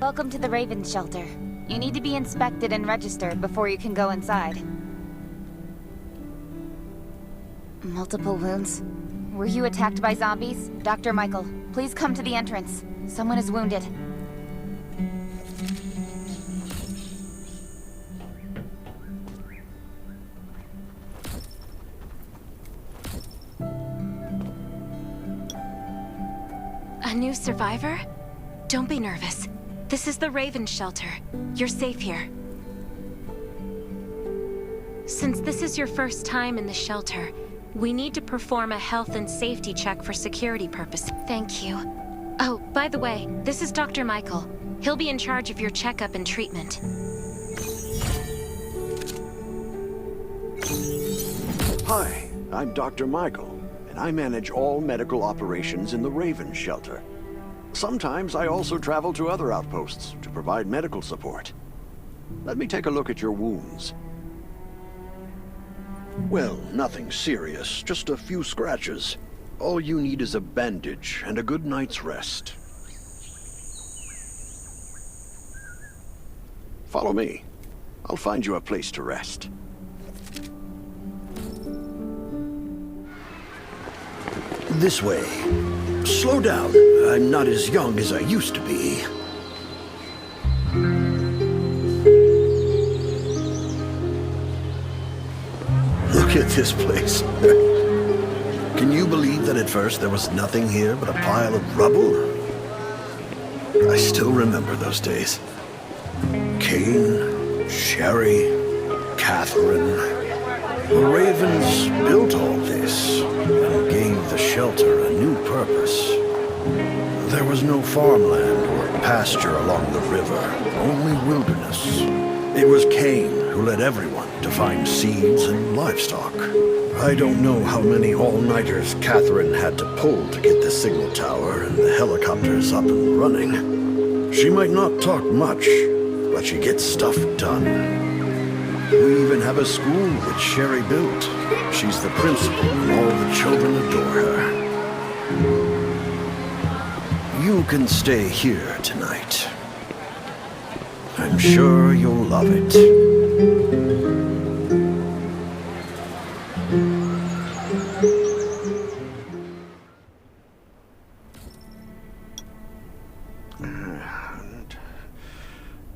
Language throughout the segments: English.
Welcome to the Raven Shelter. You need to be inspected and registered before you can go inside. Multiple wounds. Were you attacked by zombies? Dr. Michael, please come to the entrance. Someone is wounded. A new survivor? Don't be nervous. This is the Raven Shelter. You're safe here. Since this is your first time in the shelter, we need to perform a health and safety check for security purposes. Thank you. Oh, by the way, this is Dr. Michael. He'll be in charge of your checkup and treatment. Hi, I'm Dr. Michael, and I manage all medical operations in the Raven Shelter. Sometimes I also travel to other outposts to provide medical support. Let me take a look at your wounds. Well, nothing serious, just a few scratches. All you need is a bandage and a good night's rest. Follow me. I'll find you a place to rest. This way. Slow down. I'm not as young as I used to be. Look at this place. Can you believe that at first there was nothing here but a pile of rubble? I still remember those days. Kane, Sherry, Catherine. The Ravens built all this and gave the shelter a new purpose. There was no farmland or pasture along the river, only wilderness. It was Kane who led everyone to find seeds and livestock. I don't know how many all-nighters Catherine had to pull to get the signal tower and the helicopters up and running. She might not talk much, but she gets stuff done. We even have a school that Sherry built. She's the principal, and all the children adore her. You can stay here tonight. I'm sure you'll love it.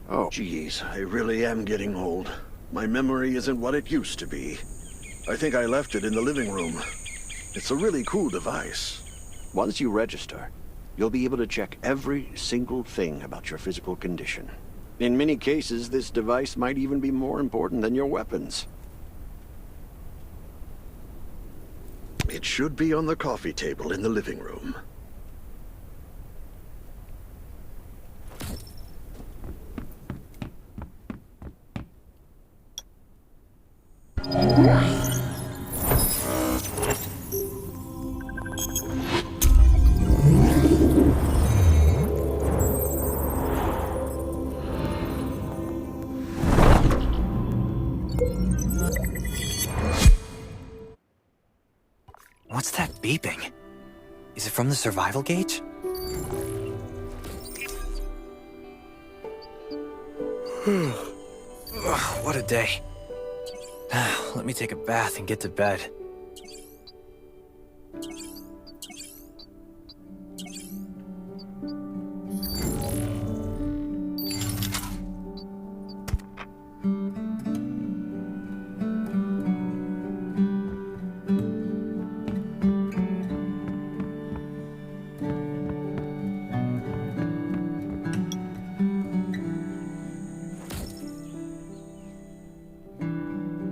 Oh, geez, I really am getting old. My memory isn't what it used to be. I think I left it in the living room. It's a really cool device. Once you register, you'll be able to check every single thing about your physical condition. In many cases, this device might even be more important than your weapons. It should be on the coffee table in the living room. What's that beeping? Is it from the survival gauge? What a day. Let me take a bath and get to bed.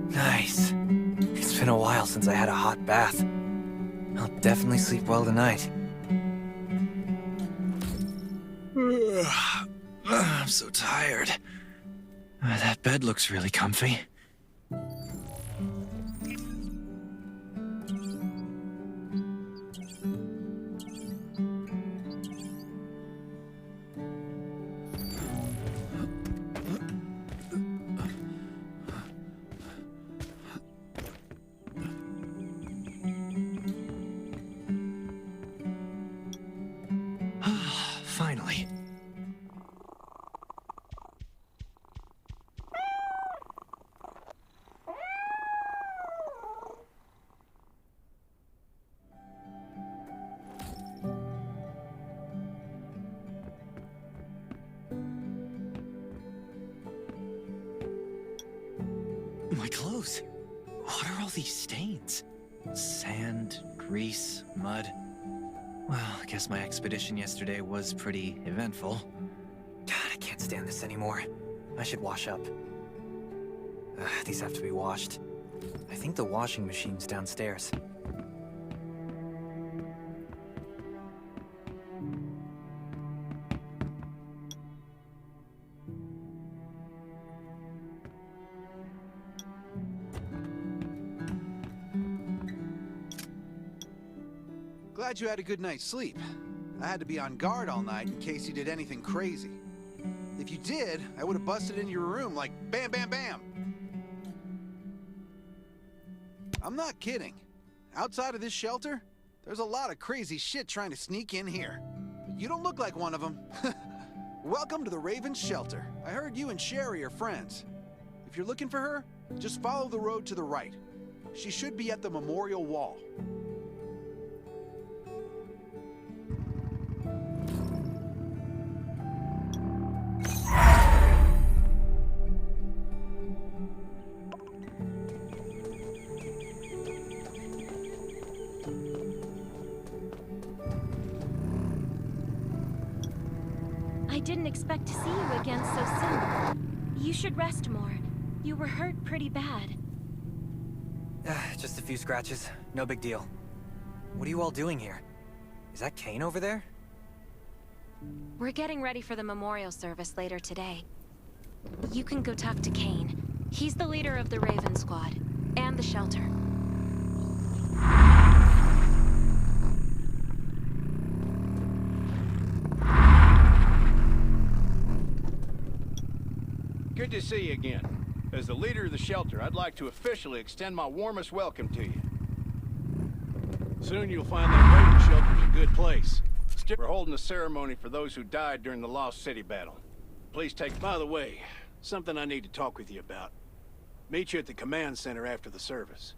Nice. It's been a while since I had a hot bath. I'll definitely sleep well tonight. I'm so tired. That bed looks really comfy. Finally. clothes. What are all these stains? Sand, grease, mud. Well, I guess my expedition yesterday was pretty eventful. God, I can't stand this anymore. I should wash up. These have to be washed. I think the washing machine's downstairs. Glad you had a good night's sleep. I had to be on guard all night in case you did anything crazy. If you did, I would have busted into your room like bam, bam, bam. I'm not kidding. Outside of this shelter, there's a lot of crazy shit trying to sneak in here. But you don't look like one of them. Welcome to the Raven's shelter. I heard you and Sherry are friends. If you're looking for her, just follow the road to the right. She should be at the memorial wall. I didn't expect to see you again so soon. You should rest more. You were hurt pretty bad. Just a few scratches. No big deal. What are you all doing here? Is that Kane over there? We're getting ready for the memorial service later today. You can go talk to Kane. He's the leader of the Raven Squad, and the shelter. Good to see you again. As the leader of the shelter, I'd like to officially extend my warmest welcome to you. Soon you'll find that Raven shelter's a good place. We're holding a ceremony for those who died during the Lost City battle. Please take... By the way, something I need to talk with you about. Meet you at the command center after the service.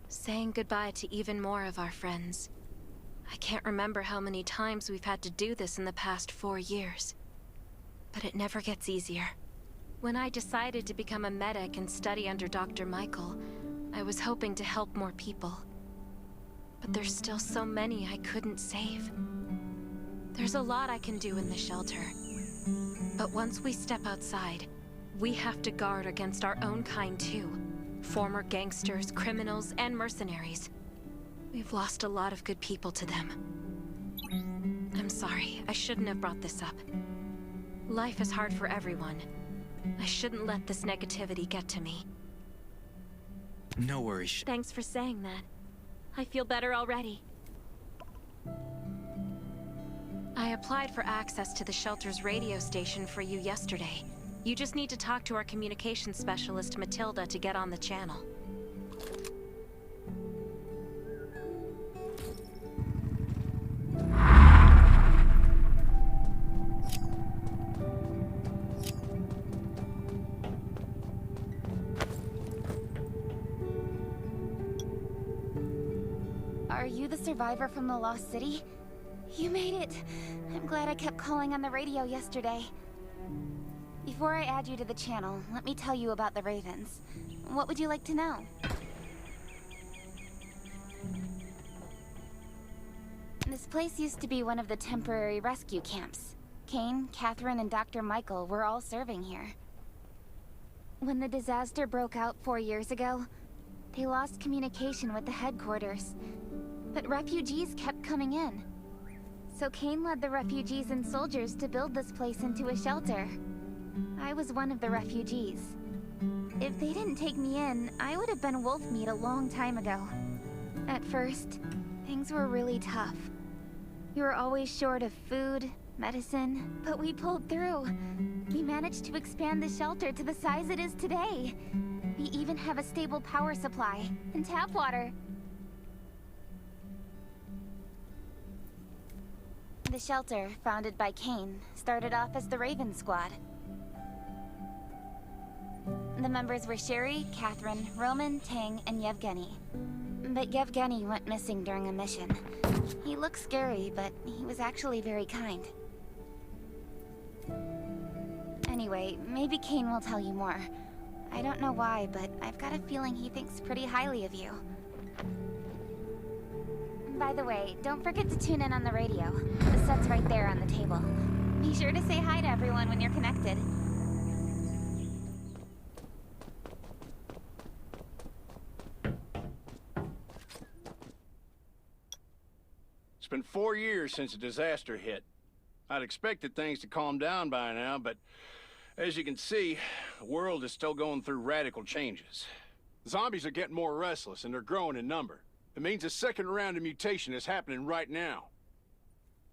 Saying goodbye to even more of our friends. I can't remember how many times we've had to do this in the past 4 years. But it never gets easier. When I decided to become a medic and study under Dr. Michael, I was hoping to help more people. But there's still so many I couldn't save. There's a lot I can do in the shelter. But once we step outside, we have to guard against our own kind too. Former gangsters, criminals, and mercenaries. We've lost a lot of good people to them. I'm sorry, I shouldn't have brought this up. Life is hard for everyone. I shouldn't let this negativity get to me. No worries. Thanks for saying that. I feel better already. I applied for access to the shelter's radio station for you yesterday. You just need to talk to our communications specialist, Matilda, to get on the channel. Are you the survivor from the Lost City? You made it! I'm glad I kept calling on the radio yesterday. Before I add you to the channel, let me tell you about the Ravens. What would you like to know? This place used to be one of the temporary rescue camps. Kane, Catherine, and Dr. Michael were all serving here. When the disaster broke out 4 years ago, they lost communication with the headquarters. But refugees kept coming in. So Kane led the refugees and soldiers to build this place into a shelter. I was one of the refugees. If they didn't take me in, I would have been wolf meat a long time ago. At first, things were really tough. We were always short of food, medicine, but we pulled through. We managed to expand the shelter to the size it is today. We even have a stable power supply and tap water. The shelter, founded by Kane, started off as the Raven Squad. The members were Sherry, Catherine, Roman, Tang, and Yevgeny. But Yevgeny went missing during a mission. He looked scary, but he was actually very kind. Anyway, maybe Kane will tell you more. I don't know why, but I've got a feeling he thinks pretty highly of you. By the way, don't forget to tune in on the radio. The set's right there on the table. Be sure to say hi to everyone when you're connected. It's been 4 years since the disaster hit. I'd expected things to calm down by now, but as you can see, the world is still going through radical changes. Zombies are getting more restless and they're growing in number. It means a second round of mutation is happening right now.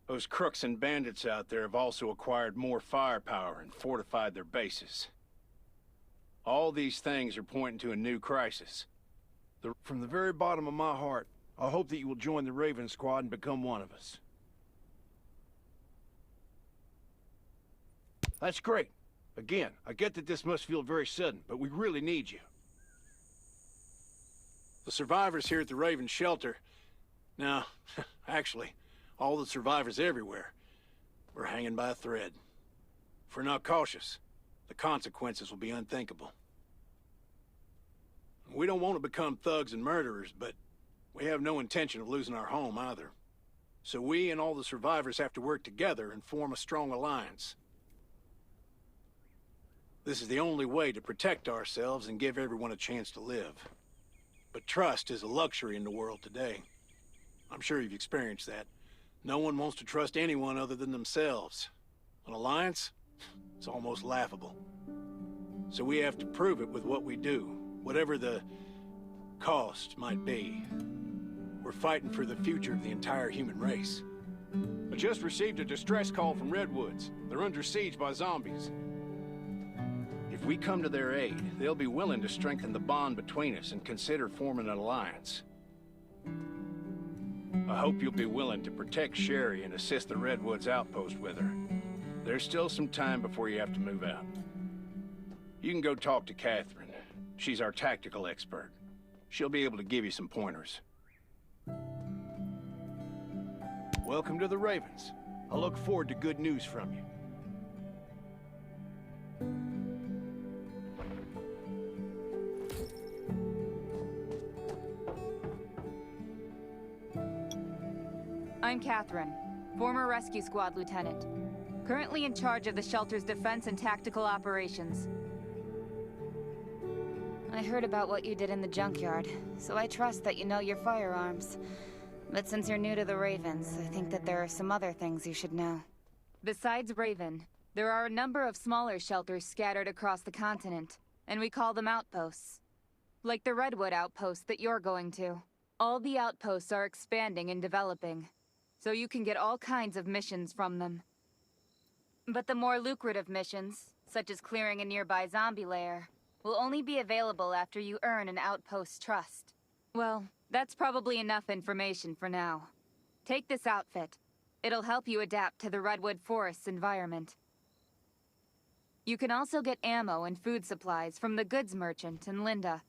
Those crooks and bandits out there have also acquired more firepower and fortified their bases. All these things are pointing to a new crisis. From the very bottom of my heart, I hope that you will join the Raven Squad and become one of us. That's great. Again, I get that this must feel very sudden, but we really need you. The survivors here at the Raven Shelter... No, actually, all the survivors everywhere. We're hanging by a thread. If we're not cautious, the consequences will be unthinkable. We don't want to become thugs and murderers, but we have no intention of losing our home either. So we and all the survivors have to work together and form a strong alliance. This is the only way to protect ourselves and give everyone a chance to live. But trust is a luxury in the world today. I'm sure you've experienced that. No one wants to trust anyone other than themselves. An alliance? It's almost laughable. So we have to prove it with what we do, whatever the cost might be. We're fighting for the future of the entire human race. I just received a distress call from Redwoods. They're under siege by zombies. If we come to their aid, they'll be willing to strengthen the bond between us and consider forming an alliance. I hope you'll be willing to protect Sherry and assist the Redwoods outpost with her. There's still some time before you have to move out. You can go talk to Catherine. She's our tactical expert. She'll be able to give you some pointers. Welcome to the Ravens. I look forward to good news from you. I'm Catherine, former rescue squad lieutenant. Currently in charge of the shelter's defense and tactical operations. I heard about what you did in the junkyard, so I trust that you know your firearms. But since you're new to the Ravens, I think that there are some other things you should know. Besides Raven, there are a number of smaller shelters scattered across the continent, and we call them outposts. Like the Redwood outpost that you're going to. All the outposts are expanding and developing, so you can get all kinds of missions from them. But the more lucrative missions, such as clearing a nearby zombie lair, will only be available after you earn an outpost's trust. Well, that's probably enough information for now. Take this outfit. It'll help you adapt to the Redwood Forest's environment. You can also get ammo and food supplies from the goods merchant in Linda.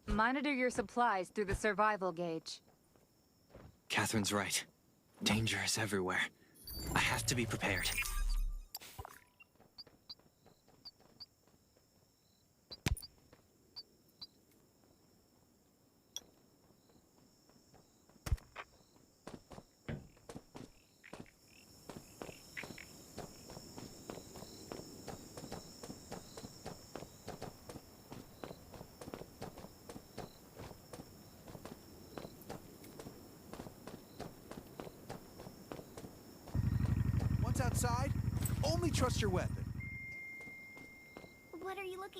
Monitor your supplies through the survival gauge. Catherine's right. Danger is everywhere. I have to be prepared. Outside, only trust your weapon. What are you looking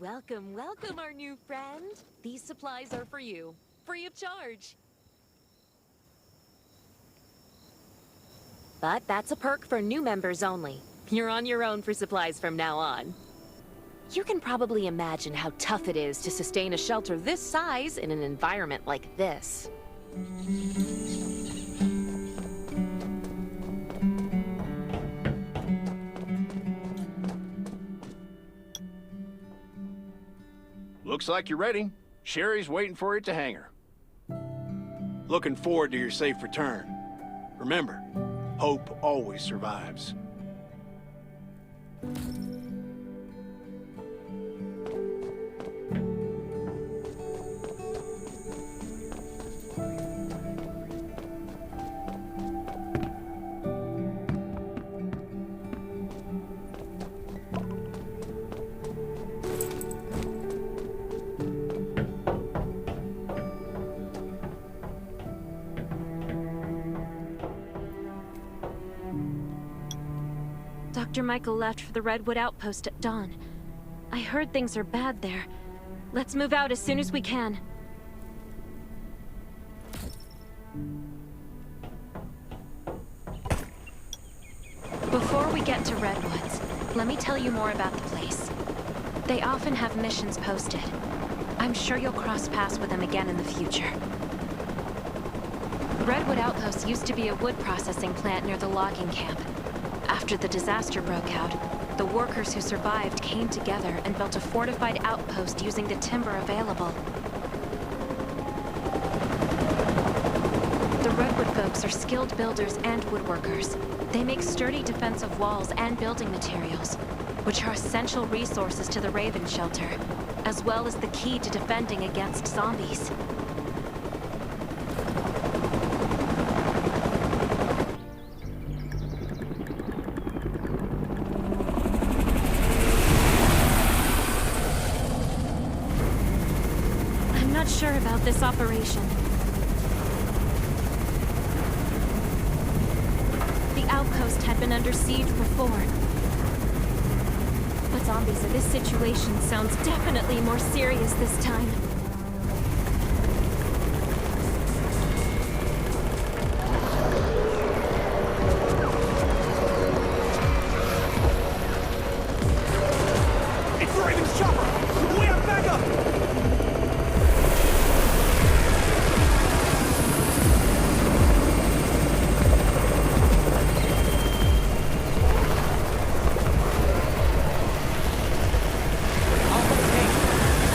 Welcome, welcome, our new friend. These supplies are for you, free of charge. But that's a perk for new members only. You're on your own for supplies from now on. You can probably imagine how tough it is to sustain a shelter this size in an environment like this. Looks like you're ready. Sherry's waiting for you at the hangar. Looking forward to your safe return. Remember, hope always survives. Dr. Michael left for the Redwood outpost at dawn. I heard things are bad there. Let's move out as soon as we can. Before we get to Redwoods, let me tell you more about the place. They often have missions posted. I'm sure you'll cross paths with them again in the future. Redwood Outpost used to be a wood processing plant near the logging camp. After the disaster broke out, the workers who survived came together and built a fortified outpost using the timber available. The Redwood folks are skilled builders and woodworkers. They make sturdy defensive walls and building materials, which are essential resources to the Raven shelter, as well as the key to defending against zombies. I'm not sure about this operation. The outpost had been under siege before. But zombies in this situation sounds definitely more serious this time. It's the Raven's chopper! We have backup!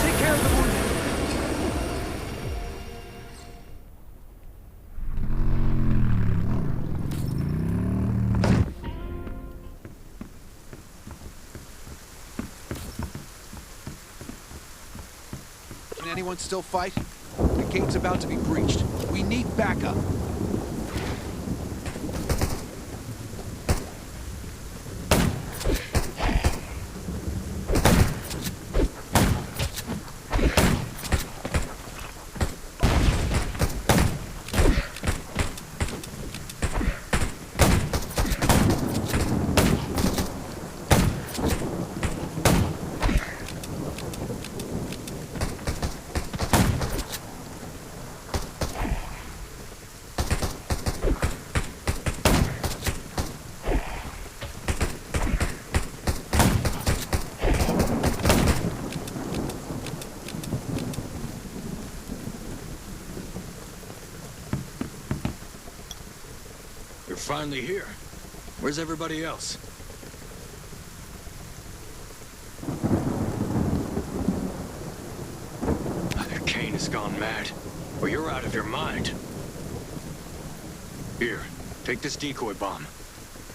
Take care of the wounded. Can anyone still fight? The gate's about to be breached. We need backup. You're finally here. Where's everybody else? Either Kane has gone mad, or you're out of your mind. Here, take this decoy bomb.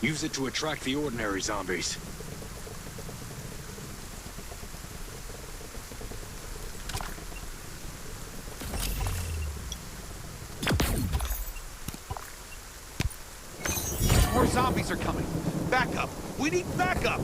Use it to attract the ordinary zombies. More zombies are coming. Backup! We need backup!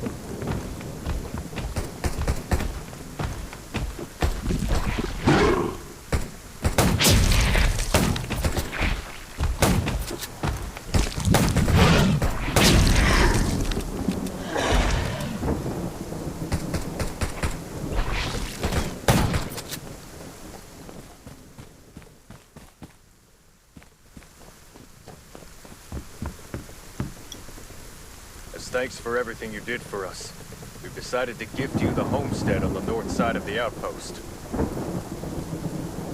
thanks for everything you did for us. We've decided to gift you the homestead on the north side of the outpost.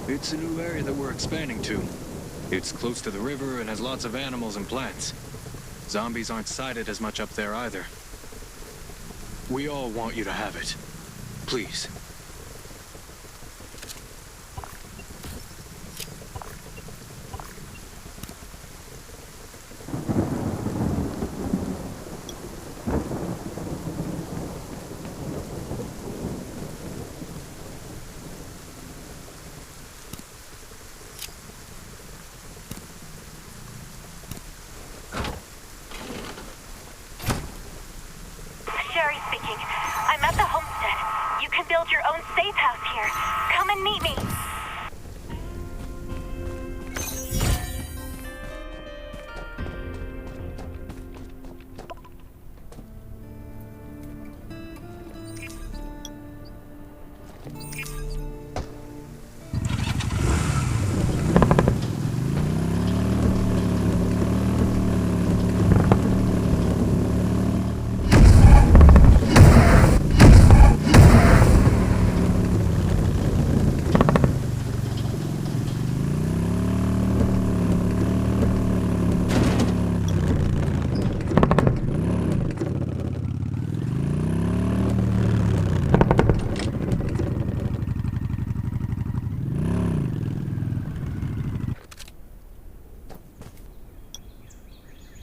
It's a new area that we're expanding to. It's close to the river and has lots of animals and plants. Zombies aren't sighted as much up there either. We all want you to have it. Please. Sherry speaking. I'm at the homestead. You can build your own safe house here. Come and meet me.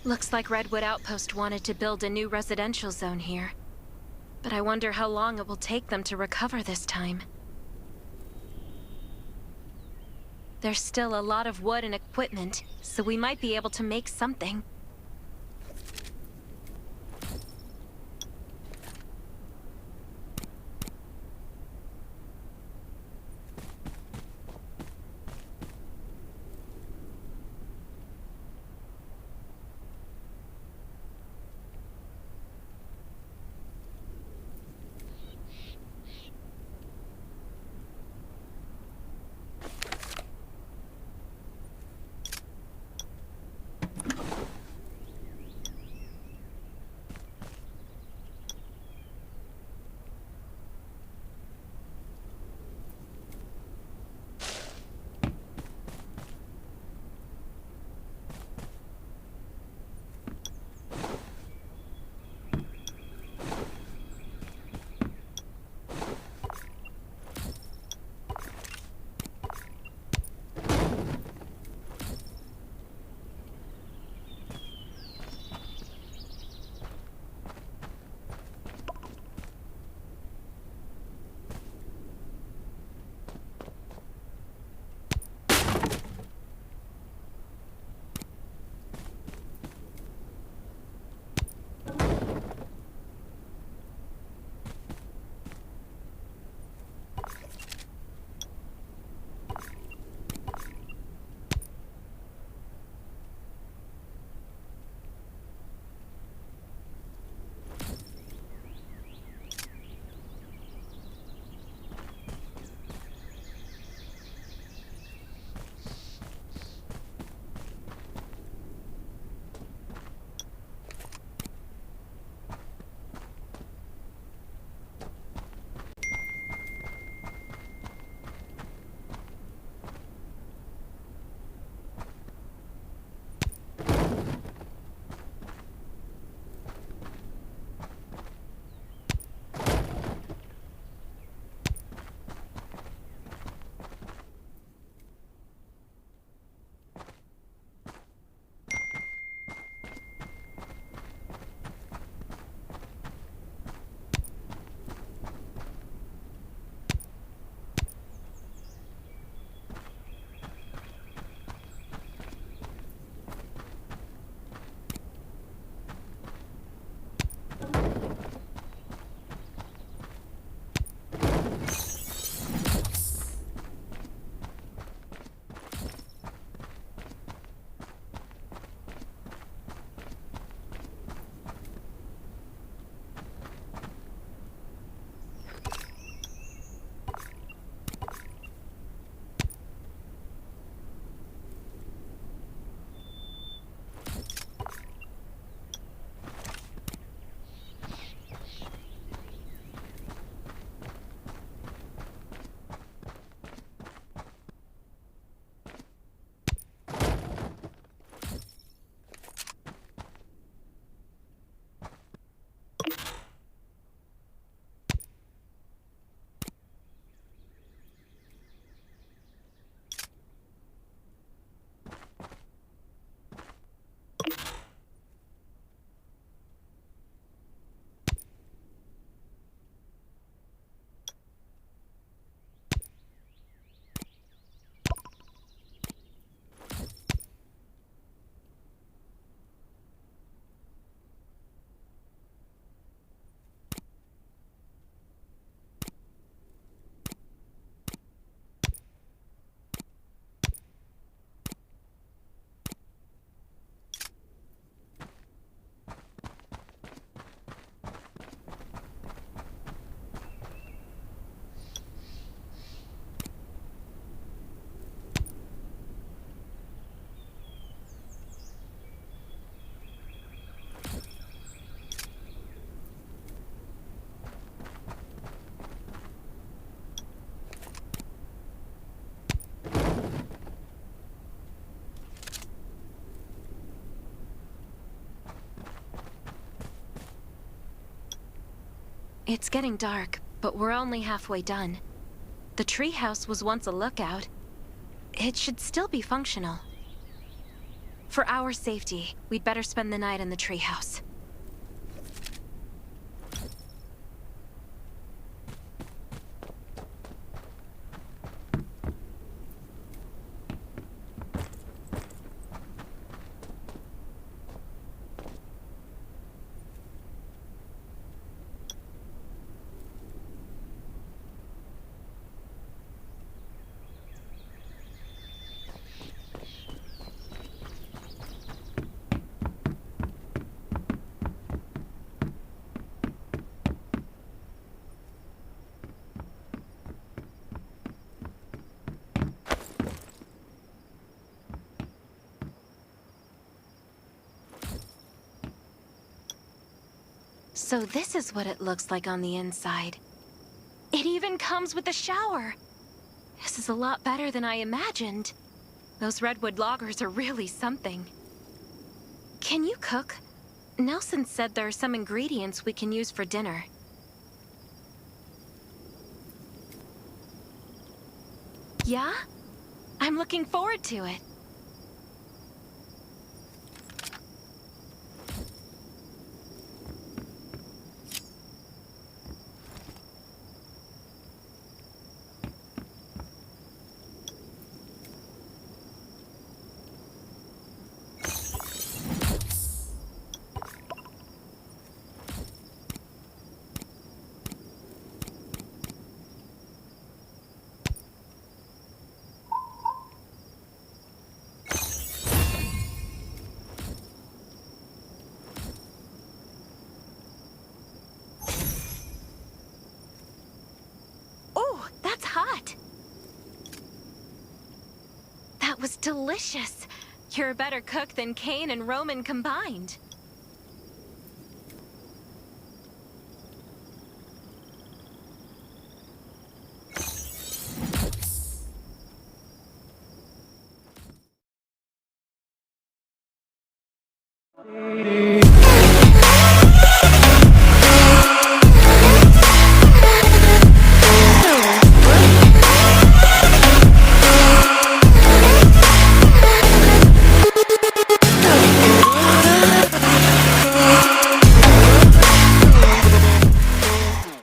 Looks like Redwood Outpost wanted to build a new residential zone here. But I wonder how long it will take them to recover this time. There's still a lot of wood and equipment, so we might be able to make something. It's getting dark, but we're only halfway done. The treehouse was once a lookout. It should still be functional. For our safety, we'd better spend the night in the treehouse. So this is what it looks like on the inside. It even comes with a shower! This is a lot better than I imagined. Those redwood loggers are really something. Can you cook? Nelson said there are some ingredients we can use for dinner. Yeah? I'm looking forward to it. Hot. That was delicious. You're a better cook than Kane and Roman combined.